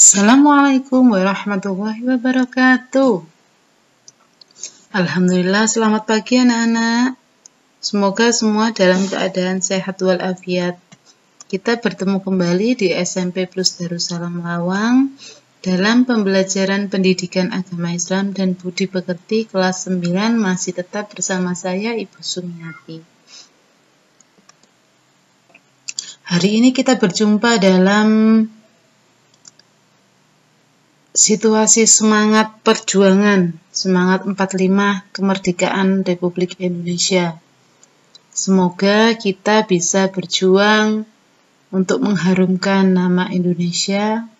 Assalamualaikum warahmatullahi wabarakatuh. Alhamdulillah, selamat pagi anak-anak. Semoga semua dalam keadaan sehat walafiat. Kita bertemu kembali di SMP Plus Darussalam Lawang dalam pembelajaran pendidikan agama Islam dan budi pekerti kelas 9 masih tetap bersama saya Ibu Sumiati. Hari ini kita berjumpa dalam situasi semangat perjuangan, semangat 45 kemerdekaan Republik Indonesia. Semoga kita bisa berjuang untuk mengharumkan nama Indonesia,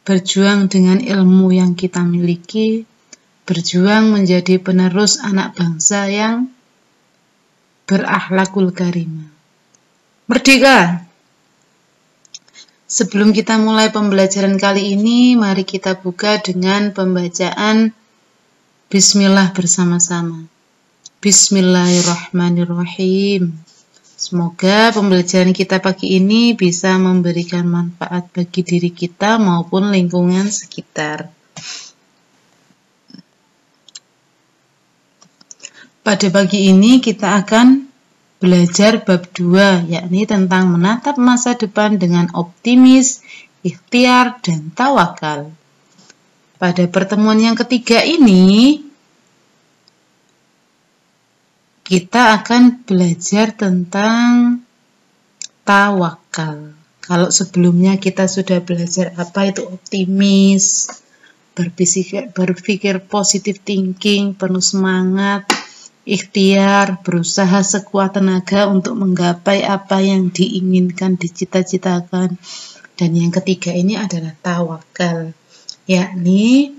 berjuang dengan ilmu yang kita miliki, berjuang menjadi penerus anak bangsa yang berakhlakul karimah. Merdeka! Sebelum kita mulai pembelajaran kali ini, mari kita buka dengan pembacaan Bismillah bersama-sama. Bismillahirrahmanirrahim. Semoga pembelajaran kita pagi ini bisa memberikan manfaat bagi diri kita maupun lingkungan sekitar. Pada pagi ini kita akan belajar bab 2, yakni tentang menatap masa depan dengan optimis, ikhtiar, dan tawakal. Pada pertemuan yang ketiga ini, kita akan belajar tentang tawakal. Kalau sebelumnya kita sudah belajar apa itu optimis, berpikir positive thinking, penuh semangat, ikhtiar, berusaha sekuat tenaga untuk menggapai apa yang diinginkan, dicita-citakan. Dan yang ketiga ini adalah tawakal, yakni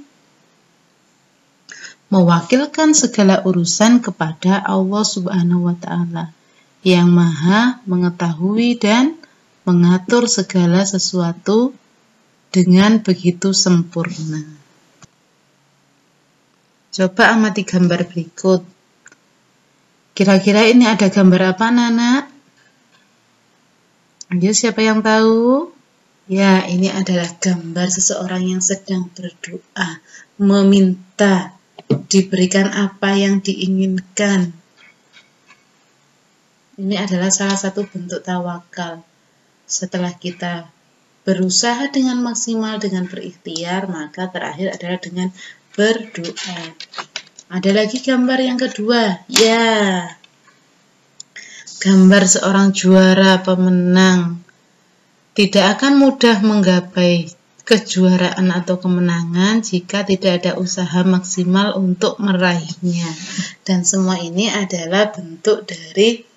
mewakilkan segala urusan kepada Allah Subhanahu wa Ta'ala yang Maha mengetahui dan mengatur segala sesuatu dengan begitu sempurna. Coba amati gambar berikut. Kira-kira ini ada gambar apa, anak-anak? Ayo, siapa yang tahu? Ya, ini adalah gambar seseorang yang sedang berdoa, meminta diberikan apa yang diinginkan. Ini adalah salah satu bentuk tawakal. Setelah kita berusaha dengan maksimal dengan berikhtiar, maka terakhir adalah dengan berdoa. Ada lagi gambar yang kedua, ya, gambar seorang juara pemenang. Tidak akan mudah menggapai kejuaraan atau kemenangan jika tidak ada usaha maksimal untuk meraihnya. Dan semua ini adalah bentuk dari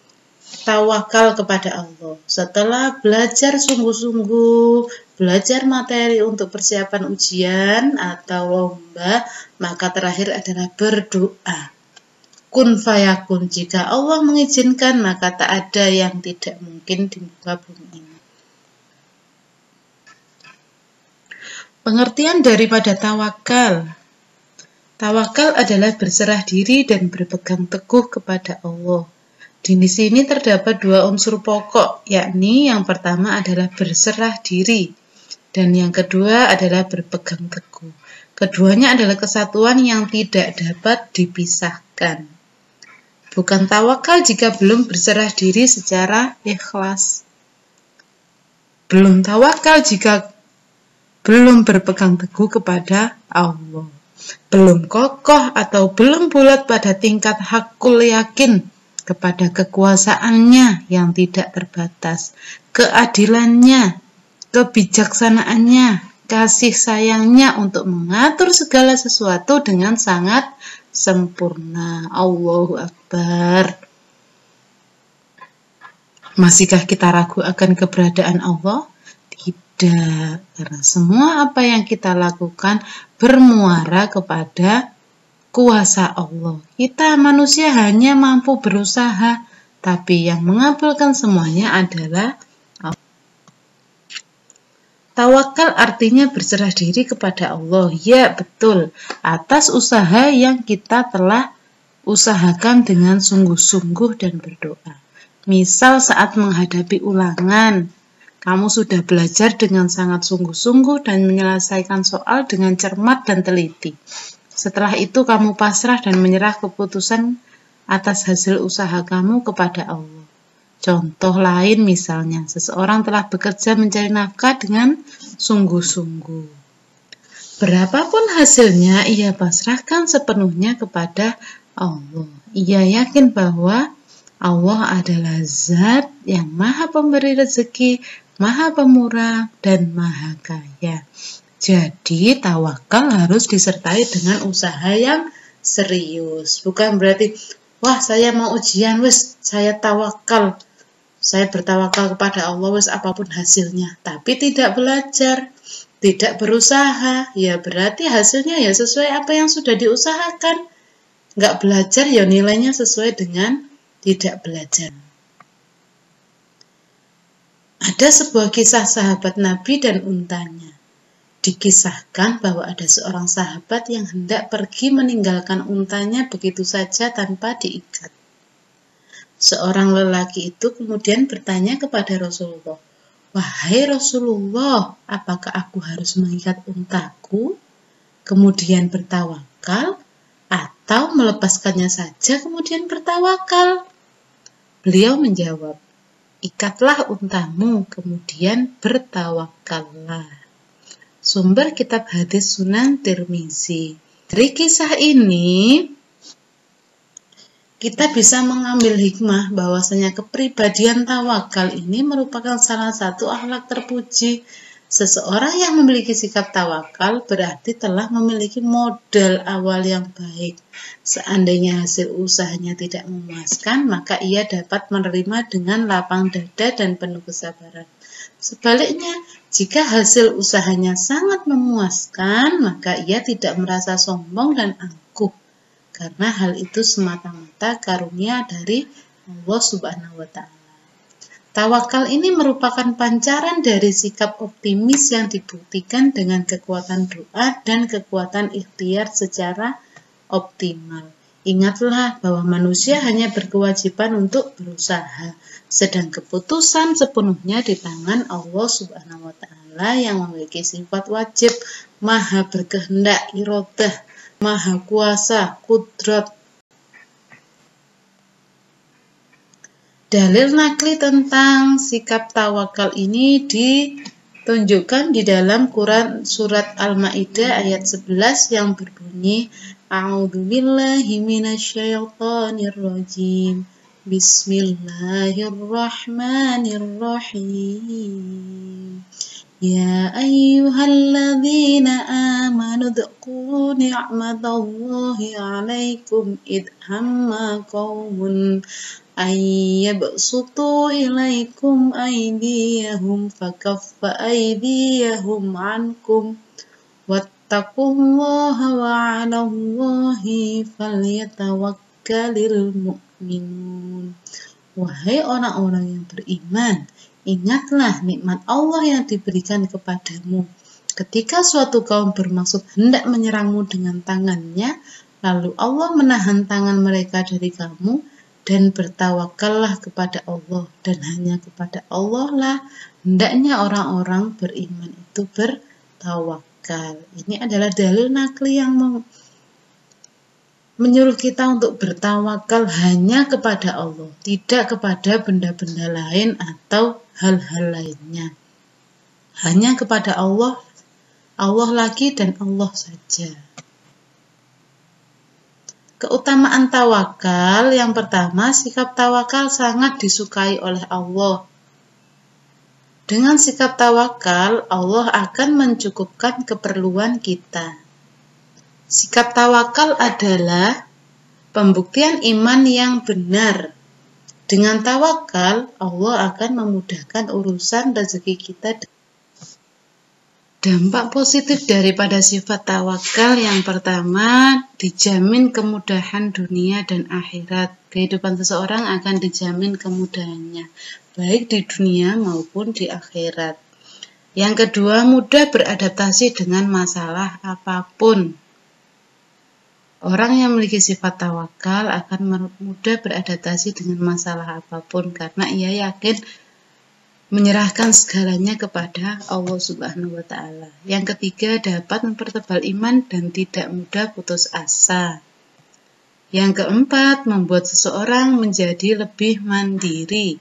tawakal kepada Allah. Setelah belajar sungguh-sungguh, belajar materi untuk persiapan ujian atau lomba, maka terakhir adalah berdoa. Kun fayakun, jika Allah mengizinkan, maka tak ada yang tidak mungkin di muka bumi ini. Pengertian daripada tawakal. Tawakal adalah berserah diri dan berpegang teguh kepada Allah. Di sini terdapat dua unsur pokok, yakni yang pertama adalah berserah diri, dan yang kedua adalah berpegang teguh. Keduanya adalah kesatuan yang tidak dapat dipisahkan. Bukan tawakal jika belum berserah diri secara ikhlas. Belum tawakal jika belum berpegang teguh kepada Allah. Belum kokoh atau belum bulat pada tingkat hakul yakin kepada kekuasaannya yang tidak terbatas, keadilannya, kebijaksanaannya, kasih sayangnya untuk mengatur segala sesuatu dengan sangat sempurna. Allahu Akbar. Masihkah kita ragu akan keberadaan Allah? Tidak, karena semua apa yang kita lakukan bermuara kepada kuasa Allah. Kita manusia hanya mampu berusaha, tapi yang mengabulkan semuanya adalah Allah. Tawakal artinya berserah diri kepada Allah. Ya, betul. Atas usaha yang kita telah usahakan dengan sungguh-sungguh dan berdoa. Misal saat menghadapi ulangan, Kamu sudah belajar dengan sangat sungguh-sungguh dan menyelesaikan soal dengan cermat dan teliti. Setelah itu kamu pasrah dan menyerah keputusan atas hasil usaha kamu kepada Allah. Contoh lain misalnya, seseorang telah bekerja mencari nafkah dengan sungguh-sungguh. Berapapun hasilnya, ia pasrahkan sepenuhnya kepada Allah. Ia yakin bahwa Allah adalah Zat yang Maha Pemberi rezeki, Maha Pemurah, dan Maha Kaya. Jadi, tawakal harus disertai dengan usaha yang serius. Bukan berarti, wah saya mau ujian, wes saya tawakal. Saya bertawakal kepada Allah, wes apapun hasilnya. Tapi tidak belajar, tidak berusaha, ya berarti hasilnya ya sesuai apa yang sudah diusahakan. Nggak belajar, ya nilainya sesuai dengan tidak belajar. Ada sebuah kisah sahabat Nabi dan untanya. Dikisahkan bahwa ada seorang sahabat yang hendak pergi meninggalkan untanya begitu saja tanpa diikat. Seorang lelaki itu kemudian bertanya kepada Rasulullah, "Wahai Rasulullah, apakah aku harus mengikat untaku, kemudian bertawakal, atau melepaskannya saja kemudian bertawakal?" Beliau menjawab, "Ikatlah untamu, kemudian bertawakallah." Sumber kitab hadis Sunan Tirmizi. Dari kisah ini, kita bisa mengambil hikmah bahwasanya kepribadian tawakal ini merupakan salah satu akhlak terpuji. Seseorang yang memiliki sikap tawakal berarti telah memiliki modal awal yang baik. Seandainya hasil usahanya tidak memuaskan, maka ia dapat menerima dengan lapang dada dan penuh kesabaran. Sebaliknya, jika hasil usahanya sangat memuaskan, maka ia tidak merasa sombong dan angkuh. Karena hal itu semata-mata karunia dari Allah Subhanahu wa Ta'ala. Tawakal ini merupakan pancaran dari sikap optimis yang dibuktikan dengan kekuatan doa dan kekuatan ikhtiar secara optimal. Ingatlah bahwa manusia hanya berkewajiban untuk berusaha, sedang keputusan sepenuhnya di tangan Allah Subhanahu wa Ta'ala yang memiliki sifat wajib, maha berkehendak, iradah, maha kuasa, kudrat. Dalil nakli tentang sikap tawakal ini ditunjukkan di dalam Quran surat Al-Maidah ayat 11 yang berbunyi, A'udzubillahi minasyaitonir rajim. Bismillahirrahmanirrahim. Ya ayyuhalladzina amanu dzkuru ni'matallahi 'alaikum id hamma qaumun ayyabsutu ilaikum aydiyahum fakaffa aydiyahum ankum wattaqullaha wa 'alallahi falyatawakkalul mu'minun. Wahai orang-orang yang beriman, ingatlah nikmat Allah yang diberikan kepadamu. Ketika suatu kaum bermaksud hendak menyerangmu dengan tangannya, lalu Allah menahan tangan mereka dari kamu, dan bertawakallah kepada Allah, dan hanya kepada Allah lah hendaknya orang-orang beriman itu bertawakal. Ini adalah dalil nakli yang menyuruh kita untuk bertawakal hanya kepada Allah, tidak kepada benda-benda lain atau hal-hal lainnya. Hanya kepada Allah, Allah lagi dan Allah saja. Keutamaan tawakal, yang pertama, sikap tawakal sangat disukai oleh Allah. Dengan sikap tawakal, Allah akan mencukupkan keperluan kita. Sikap tawakal adalah pembuktian iman yang benar. Dengan tawakal, Allah akan memudahkan urusan rezeki kita. Dampak positif daripada sifat tawakal yang pertama, dijamin kemudahan dunia dan akhirat. Kehidupan seseorang akan dijamin kemudahannya, baik di dunia maupun di akhirat. Yang kedua, mudah beradaptasi dengan masalah apapun. Orang yang memiliki sifat tawakal akan mudah beradaptasi dengan masalah apapun karena ia yakin menyerahkan segalanya kepada Allah Subhanahu wa Ta'ala. Yang ketiga, dapat mempertebal iman dan tidak mudah putus asa. Yang keempat, membuat seseorang menjadi lebih mandiri.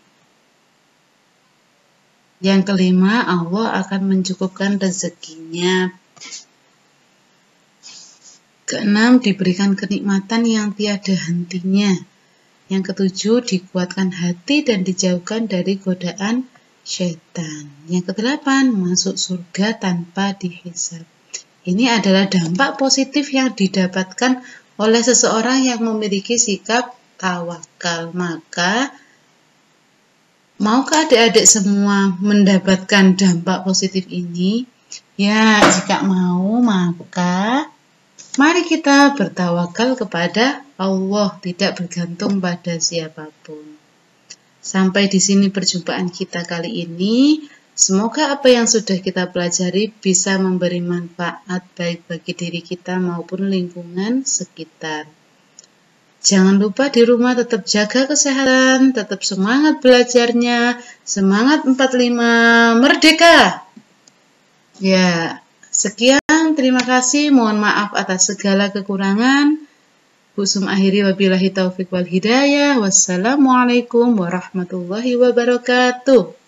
Yang kelima, Allah akan mencukupkan rezekinya. Keenam, diberikan kenikmatan yang tiada hentinya. Yang ketujuh, dikuatkan hati dan dijauhkan dari godaan syaitan. Yang kedelapan, masuk surga tanpa dihisab. Ini adalah dampak positif yang didapatkan oleh seseorang yang memiliki sikap tawakal. Maka, maukah adik-adik semua mendapatkan dampak positif ini? Ya, jika mau, maka mari kita bertawakal kepada Allah, tidak bergantung pada siapapun. Sampai di sini perjumpaan kita kali ini. Semoga apa yang sudah kita pelajari bisa memberi manfaat baik bagi diri kita maupun lingkungan sekitar. Jangan lupa di rumah tetap jaga kesehatan, tetap semangat belajarnya, semangat 45 merdeka. Ya, sekian, terima kasih, mohon maaf atas segala kekurangan. Husum akhiri wabillahi taufiq wal hidayah. Wassalamualaikum warahmatullahi wabarakatuh.